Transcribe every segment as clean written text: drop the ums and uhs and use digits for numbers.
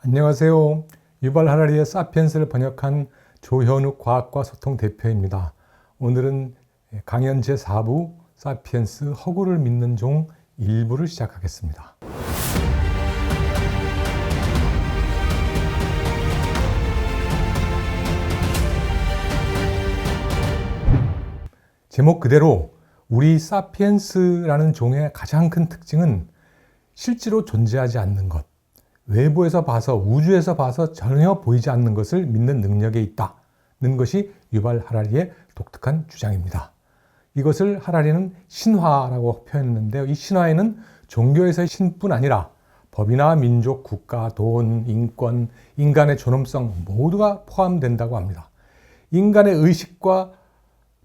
안녕하세요. 유발 하라리의 사피엔스를 번역한 조현욱 과학과 소통 대표입니다. 오늘은 강연 제4부 사피엔스 허구를 믿는 종 일부를 시작하겠습니다. 제목 그대로 우리 사피엔스라는 종의 가장 큰 특징은 실제로 존재하지 않는 것, 외부에서 봐서 우주에서 봐서 전혀 보이지 않는 것을 믿는 능력에 있다는 것이 유발 하라리의 독특한 주장입니다. 이것을 하라리는 신화라고 표현했는데요. 이 신화에는 종교에서의 신뿐 아니라 법이나 민족, 국가, 돈, 인권, 인간의 존엄성 모두가 포함된다고 합니다. 인간의 의식과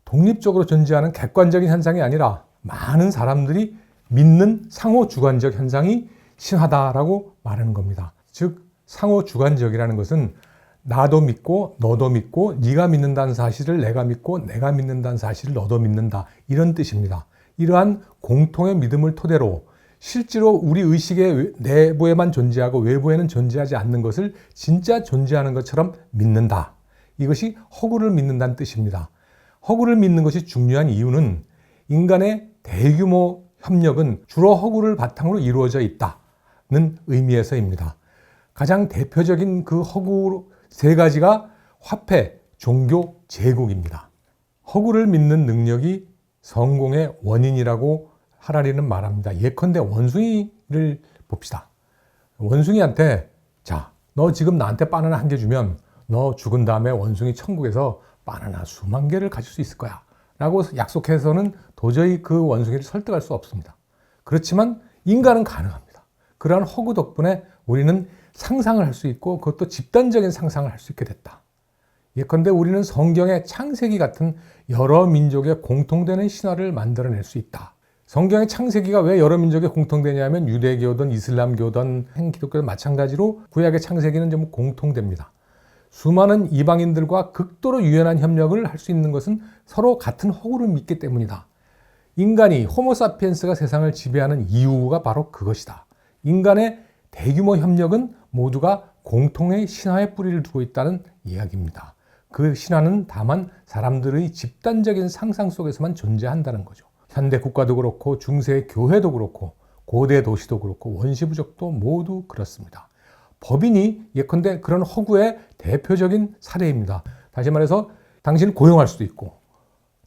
독립적으로 존재하는 객관적인 현상이 아니라 많은 사람들이 믿는 상호주관적 현상이 신화다라고 말하는 겁니다. 즉 상호주관적이라는 것은 나도 믿고 너도 믿고 네가 믿는다는 사실을 내가 믿고 내가 믿는다는 사실을 너도 믿는다, 이런 뜻입니다. 이러한 공통의 믿음을 토대로 실제로 우리 의식의 내부에만 존재하고 외부에는 존재하지 않는 것을 진짜 존재하는 것처럼 믿는다. 이것이 허구를 믿는다는 뜻입니다. 허구를 믿는 것이 중요한 이유는 인간의 대규모 협력은 주로 허구를 바탕으로 이루어져 있다는 의미에서입니다. 가장 대표적인 그 허구 세 가지가 화폐, 종교, 제국입니다. 허구를 믿는 능력이 성공의 원인이라고 하라리는 말합니다. 예컨대 원숭이를 봅시다. 원숭이한테 자, 너 지금 나한테 바나나 한 개 주면 너 죽은 다음에 원숭이 천국에서 바나나 수만 개를 가질 수 있을 거야 라고 약속해서는 도저히 그 원숭이를 설득할 수 없습니다. 그렇지만 인간은 가능합니다. 그러한 허구 덕분에 우리는 상상을 할 수 있고 그것도 집단적인 상상을 할 수 있게 됐다. 예컨대 우리는 성경의 창세기 같은 여러 민족의 공통되는 신화를 만들어낼 수 있다. 성경의 창세기가 왜 여러 민족에 공통되냐면 유대교든 이슬람교든 기독교든 마찬가지로 구약의 창세기는 좀 공통됩니다. 수많은 이방인들과 극도로 유연한 협력을 할 수 있는 것은 서로 같은 허구를 믿기 때문이다. 인간이 호모사피엔스가 세상을 지배하는 이유가 바로 그것이다. 인간의 대규모 협력은 모두가 공통의 신화의 뿌리를 두고 있다는 이야기입니다. 그 신화는 다만 사람들의 집단적인 상상 속에서만 존재한다는 거죠. 현대 국가도 그렇고 중세 교회도 그렇고 고대 도시도 그렇고 원시부족도 모두 그렇습니다. 법인이 예컨대 그런 허구의 대표적인 사례입니다. 다시 말해서 당신을 고용할 수도 있고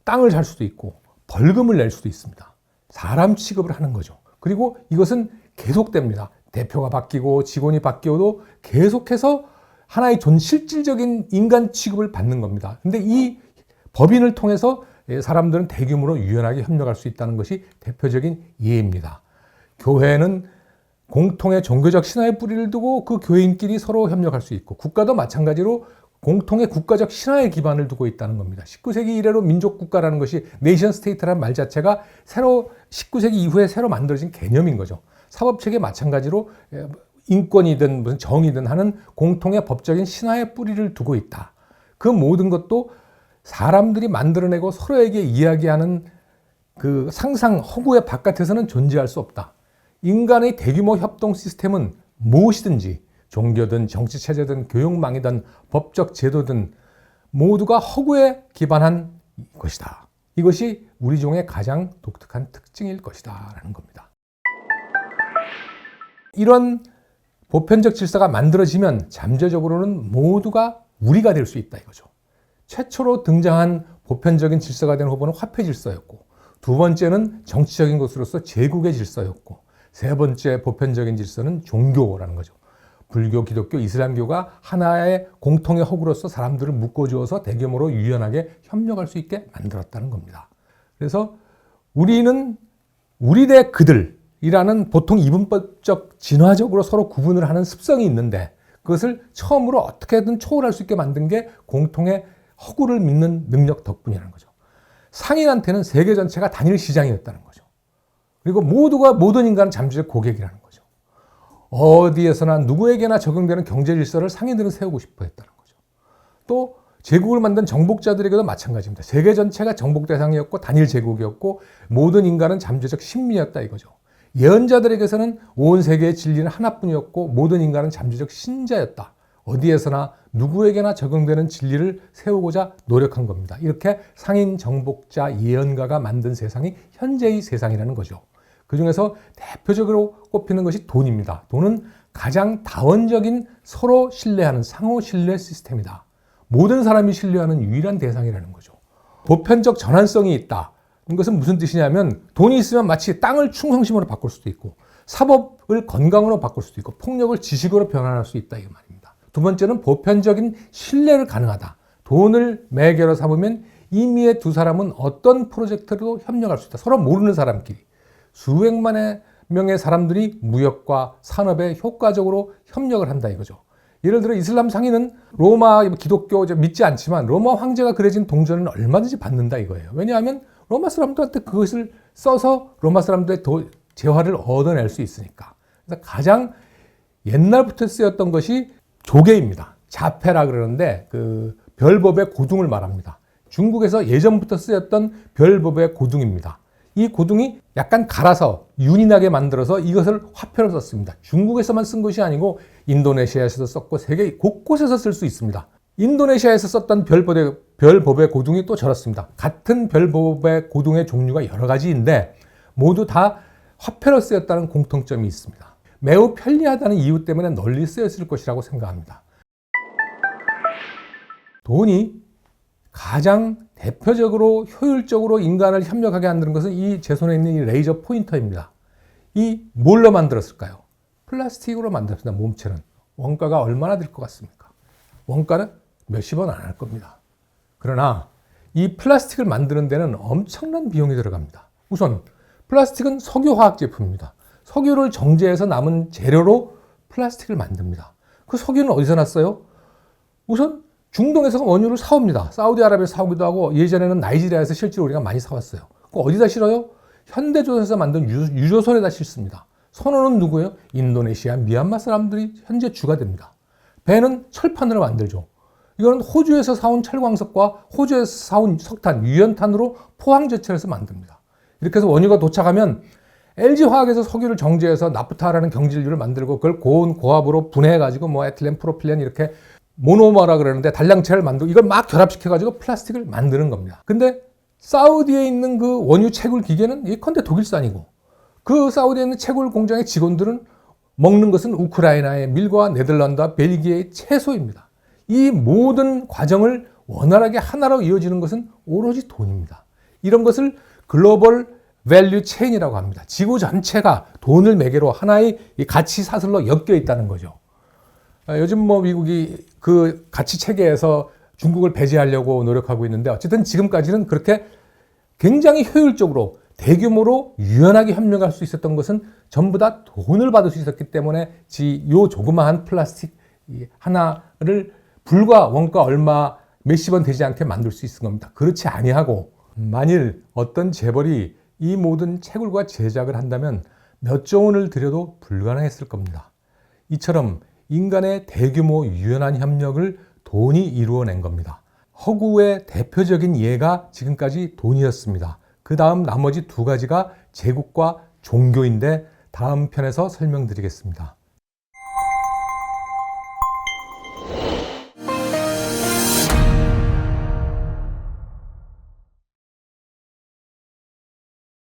땅을 살 수도 있고 벌금을 낼 수도 있습니다. 사람 취급을 하는 거죠. 그리고 이것은 계속됩니다. 대표가 바뀌고 직원이 바뀌어도 계속해서 하나의 실질적인 인간 취급을 받는 겁니다. 근데 이 법인을 통해서 사람들은 대규모로 유연하게 협력할 수 있다는 것이 대표적인 예입니다. 교회는 공통의 종교적 신화의 뿌리를 두고 그 교인끼리 서로 협력할 수 있고 국가도 마찬가지로 공통의 국가적 신화의 기반을 두고 있다는 겁니다. 19세기 이래로 민족국가라는 것이 네이션 스테이트라는 말 자체가 19세기 이후에 새로 만들어진 개념인 거죠. 사법체계 마찬가지로 인권이든 무슨 정의든 하는 공통의 법적인 신화의 뿌리를 두고 있다. 그 모든 것도 사람들이 만들어내고 서로에게 이야기하는 그 상상 허구의 바깥에서는 존재할 수 없다. 인간의 대규모 협동 시스템은 무엇이든지 종교든 정치체제든 교육망이든 법적 제도든 모두가 허구에 기반한 것이다. 이것이 우리 종의 가장 독특한 특징일 것이다 라는 겁니다. 이런 보편적 질서가 만들어지면 잠재적으로는 모두가 우리가 될 수 있다 이거죠. 최초로 등장한 보편적인 질서가 된 후보는 화폐 질서였고 두 번째는 정치적인 것으로서 제국의 질서였고 세 번째 보편적인 질서는 종교라는 거죠. 불교, 기독교, 이슬람교가 하나의 공통의 허구로서 사람들을 묶어주어서 대규모로 유연하게 협력할 수 있게 만들었다는 겁니다. 그래서 우리는 우리 대 그들이라는 보통 이분법적 진화적으로 서로 구분을 하는 습성이 있는데 그것을 처음으로 어떻게든 초월할 수 있게 만든 게 공통의 허구를 믿는 능력 덕분이라는 거죠. 상인한테는 세계 전체가 단일 시장이었다는 거죠. 그리고 모두가 모든 인간은 잠재적 고객이라는 거죠. 어디에서나 누구에게나 적용되는 경제 질서를 상인들은 세우고 싶어 했다는 거죠. 또 제국을 만든 정복자들에게도 마찬가지입니다. 세계 전체가 정복 대상이었고 단일 제국이었고 모든 인간은 잠재적 신민이었다 이거죠. 예언자들에게서는 온 세계의 진리는 하나뿐이었고 모든 인간은 잠재적 신자였다. 어디에서나 누구에게나 적용되는 진리를 세우고자 노력한 겁니다. 이렇게 상인 정복자 예언가가 만든 세상이 현재의 세상이라는 거죠. 그 중에서 대표적으로 꼽히는 것이 돈입니다. 돈은 가장 다원적인 서로 신뢰하는 상호 신뢰 시스템이다. 모든 사람이 신뢰하는 유일한 대상이라는 거죠. 보편적 전환성이 있다. 이것은 무슨 뜻이냐면 돈이 있으면 마치 땅을 충성심으로 바꿀 수도 있고 사법을 건강으로 바꿀 수도 있고 폭력을 지식으로 변환할 수 있다 이 말입니다. 두 번째는 보편적인 신뢰를 가능하다. 돈을 매개로 삼으면 임의의 두 사람은 어떤 프로젝트로도 협력할 수 있다. 서로 모르는 사람끼리. 수백만의 명의 사람들이 무역과 산업에 효과적으로 협력을 한다 이거죠. 예를 들어 이슬람 상인은 로마 기독교 믿지 않지만 로마 황제가 그려진 동전은 얼마든지 받는다 이거예요. 왜냐하면 로마 사람들한테 그것을 써서 로마 사람들의 재화를 얻어낼 수 있으니까. 그래서 가장 옛날부터 쓰였던 것이 조개입니다. 자페라 그러는데 그 별법의 고둥을 말합니다. 중국에서 예전부터 쓰였던 별법의 고둥입니다. 이 고둥이 약간 갈아서 윤이 나게 만들어서 이것을 화폐로 썼습니다. 중국에서만 쓴 것이 아니고 인도네시아에서도 썼고 세계 곳곳에서 쓸 수 있습니다. 인도네시아에서 썼던 별법의 고둥이 또 저렇습니다. 같은 별법의 고둥의 종류가 여러 가지인데 모두 다 화폐로 쓰였다는 공통점이 있습니다. 매우 편리하다는 이유 때문에 널리 쓰였을 것이라고 생각합니다. 돈이 가장 대표적으로 효율적으로 인간을 협력하게 만드는 것은 제 손에 있는 이 레이저 포인터입니다. 이 뭘로 만들었을까요? 플라스틱으로 만들었습니다. 몸체는. 원가가 얼마나 될 것 같습니까? 원가는 몇십 원 안 할 겁니다. 그러나 이 플라스틱을 만드는 데는 엄청난 비용이 들어갑니다. 우선 플라스틱은 석유화학 제품입니다. 석유를 정제해서 남은 재료로 플라스틱을 만듭니다. 그 석유는 어디서 났어요? 우선 중동에서 원유를 사옵니다. 사우디아라비아에서 사오기도 하고 예전에는 나이지리아에서 실제로 우리가 많이 사왔어요. 그 어디다 실어요? 현대조선에서 만든 유조선에다 실습니다. 선원은 누구예요? 인도네시아, 미얀마 사람들이 현재 주가 됩니다. 배는 철판으로 만들죠. 이거는 호주에서 사온 철광석과 호주에서 사온 석탄, 유연탄으로 포항제철에서 만듭니다. 이렇게 해서 원유가 도착하면 LG화학에서 석유를 정제해서 나프타라는 경질유를 만들고 그걸 고온 고압으로 분해해가지고 에틸렌, 프로필렌 이렇게 모노머라 그러는데 단량체를 만들고 이걸 막 결합시켜가지고 플라스틱을 만드는 겁니다. 근데 사우디에 있는 그 원유 채굴 기계는 예컨대 독일산이고 그 사우디에 있는 채굴 공장의 직원들은 먹는 것은 우크라이나의 밀과 네덜란드와 벨기에의 채소입니다. 이 모든 과정을 원활하게 하나로 이어지는 것은 오로지 돈입니다. 이런 것을 글로벌 밸류 체인이라고 합니다. 지구 전체가 돈을 매개로 하나의 가치 사슬로 엮여 있다는 거죠. 요즘 미국이 그 가치 체계에서 중국을 배제하려고 노력하고 있는데 어쨌든 지금까지는 그렇게 굉장히 효율적으로 대규모로 유연하게 협력할 수 있었던 것은 전부 다 돈을 받을 수 있었기 때문에 요 조그마한 플라스틱 하나를 불과 원가 얼마 몇십 원 되지 않게 만들 수 있는 겁니다. 그렇지 아니하고 만일 어떤 재벌이 이 모든 채굴과 제작을 한다면 몇 조 원을 들여도 불가능했을 겁니다. 이처럼 인간의 대규모 유연한 협력을 돈이 이루어낸 겁니다. 허구의 대표적인 예가 지금까지 돈이었습니다. 그 다음 나머지 두 가지가 제국과 종교인데 다음 편에서 설명드리겠습니다.